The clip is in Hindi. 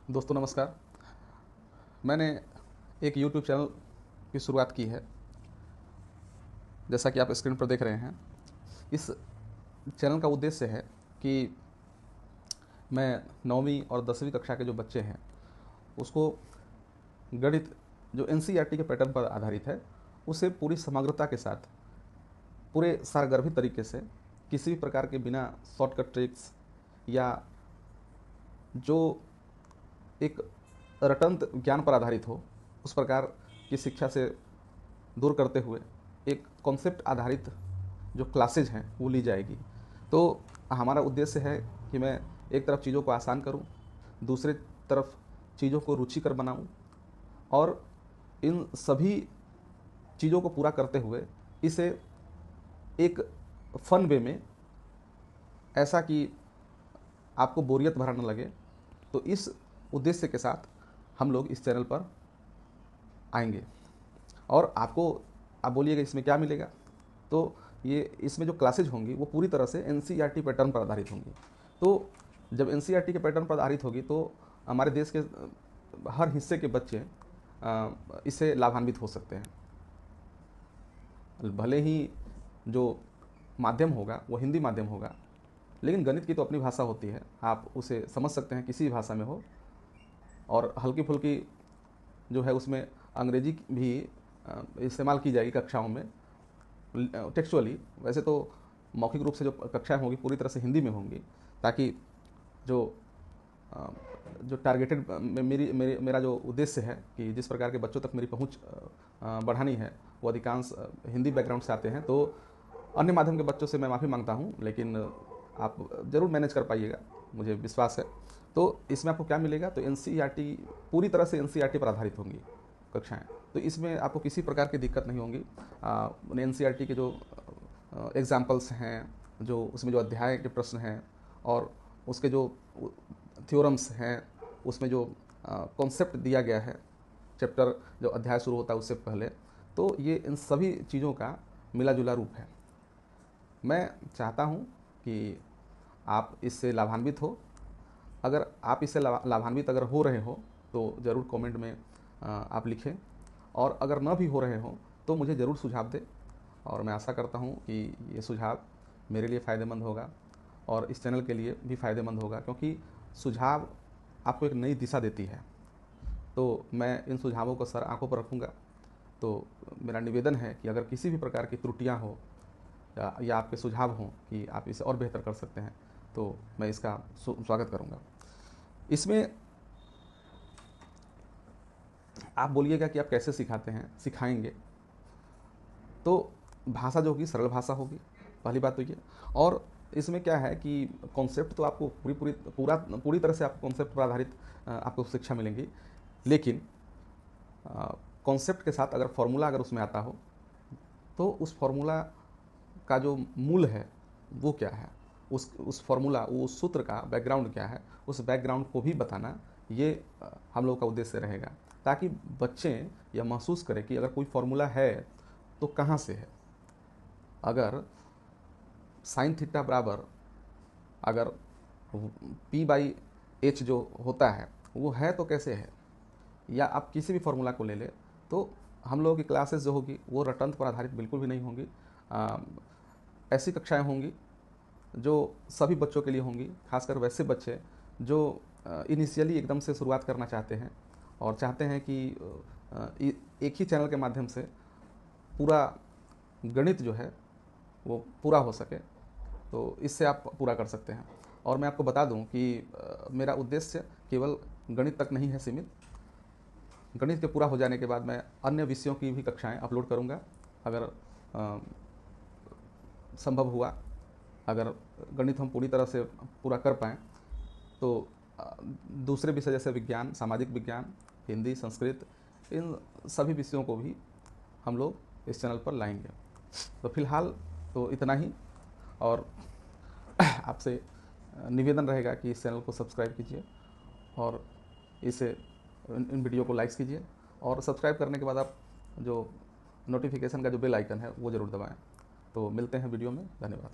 दोस्तों नमस्कार। मैंने एक YouTube चैनल की शुरुआत की है, जैसा कि आप स्क्रीन पर देख रहे हैं। इस चैनल का उद्देश्य है कि मैं 9वीं और 10वीं कक्षा के जो बच्चे हैं उसको गणित जो NCERT के पैटर्न पर आधारित है उसे पूरी समग्रता के साथ, पूरे सारगर्भित तरीके से, किसी भी प्रकार के बिना शॉर्टकट ट्रिक्स या जो एक रटंत ज्ञान पर आधारित हो उस प्रकार की शिक्षा से दूर करते हुए एक कॉन्सेप्ट आधारित जो क्लासेज हैं वो ली जाएगी। तो हमारा उद्देश्य है कि मैं एक तरफ चीज़ों को आसान करूं, दूसरी तरफ चीज़ों को रुचिकर बनाऊं और इन सभी चीज़ों को पूरा करते हुए इसे एक फन वे में, ऐसा कि आपको बोरियत भरा न लगे, तो इस उद्देश्य के साथ हम लोग इस चैनल पर आएंगे। और आप बोलिएगा इसमें क्या मिलेगा, तो ये इसमें जो क्लासेज होंगी वो पूरी तरह से NCERT पैटर्न पर आधारित होंगी। तो जब NCERT के पैटर्न पर आधारित होगी तो हमारे देश के हर हिस्से के बच्चे इससे लाभान्वित हो सकते हैं। भले ही जो माध्यम होगा वो हिंदी माध्यम होगा, लेकिन गणित की तो अपनी भाषा होती है, आप उसे समझ सकते हैं किसी भी भाषा में हो। और हल्की फुल्की जो है उसमें अंग्रेजी भी इस्तेमाल की जाएगी कक्षाओं में, टेक्सचुअली। वैसे तो मौखिक रूप से जो कक्षाएं होंगी पूरी तरह से हिंदी में होंगी, ताकि जो टारगेटेड मेरा जो उद्देश्य है कि जिस प्रकार के बच्चों तक मेरी पहुंच बढ़ानी है वो अधिकांश हिंदी बैकग्राउंड से आते हैं। तो अन्य माध्यम के बच्चों से मैं माफ़ी मांगता हूं, लेकिन आप ज़रूर मैनेज कर पाइएगा, मुझे विश्वास है। तो इसमें आपको क्या मिलेगा, तो NCERT, पूरी तरह से NCERT पर आधारित होंगी कक्षाएं, तो इसमें आपको किसी प्रकार की दिक्कत नहीं होंगी। NCERT के जो एग्जाम्पल्स हैं, जो उसमें जो अध्याय के प्रश्न हैं और उसके जो थ्योरम्स हैं, उसमें जो कॉन्सेप्ट दिया गया है, चैप्टर जो अध्याय शुरू होता है उससे पहले, तो ये इन सभी चीज़ों का मिला जुला रूप है। मैं चाहता हूँ कि आप इससे लाभान्वित हो। अगर आप इससे लाभान्वित अगर हो रहे हो तो ज़रूर कमेंट में आप लिखें, और अगर न भी हो रहे हो तो मुझे ज़रूर सुझाव दें। और मैं आशा करता हूँ कि ये सुझाव मेरे लिए फ़ायदेमंद होगा और इस चैनल के लिए भी फ़ायदेमंद होगा, क्योंकि सुझाव आपको एक नई दिशा देती है। तो मैं इन सुझावों को सर आंखों पर रखूँगा। तो मेरा निवेदन है कि अगर किसी भी प्रकार की त्रुटियाँ हो या आपके सुझाव हों कि आप इसे और बेहतर कर सकते हैं, तो मैं इसका स्वागत करूंगा। इसमें आप बोलिएगा कि आप कैसे सिखाते हैं, सिखाएंगे। तो भाषा जो होगी सरल भाषा होगी, पहली बात तो ये। और इसमें क्या है कि कॉन्सेप्ट तो आपको पूरी तरह से आपको कॉन्सेप्ट पर आधारित आपको शिक्षा मिलेंगी, लेकिन कॉन्सेप्ट के साथ अगर फॉर्मूला अगर उसमें आता हो तो उस फॉर्मूला का जो मूल है वो क्या है, उस फॉर्मूला, उस सूत्र का बैकग्राउंड क्या है, उस बैकग्राउंड को भी बताना, ये हम लोग का उद्देश्य रहेगा, ताकि बच्चे यह महसूस करें कि अगर कोई फॉर्मूला है तो कहाँ से है। अगर साइन थीटा बराबर अगर P/H जो होता है वो है तो कैसे है, या आप किसी भी फॉर्मूला को ले लें, तो हम लोगों की क्लासेस जो होगी वो रटंत पर आधारित बिल्कुल भी नहीं होंगी। ऐसी कक्षाएं होंगी जो सभी बच्चों के लिए होंगी, खासकर वैसे बच्चे जो इनिशियली एकदम से शुरुआत करना चाहते हैं और चाहते हैं कि एक ही चैनल के माध्यम से पूरा गणित जो है वो पूरा हो सके, तो इससे आप पूरा कर सकते हैं। और मैं आपको बता दूं कि मेरा उद्देश्य केवल गणित तक नहीं है सीमित। गणित के पूरा हो जाने के बाद मैं अन्य विषयों की भी कक्षाएं अपलोड करूंगा। अगर संभव हुआ, अगर गणित हम पूरी तरह से पूरा कर पाएँ, तो दूसरे विषय जैसे विज्ञान, सामाजिक विज्ञान, हिंदी, संस्कृत, इन सभी विषयों को भी हम लोग इस चैनल पर लाएंगे। तो फिलहाल तो इतना ही, और आपसे निवेदन रहेगा कि इस चैनल को सब्सक्राइब कीजिए और इसे इन वीडियो को लाइक्स कीजिए, और सब्सक्राइब करने के बाद आप जो नोटिफिकेशन का जो बेल आइकन है वो ज़रूर दबाएं। तो मिलते हैं वीडियो में, धन्यवाद।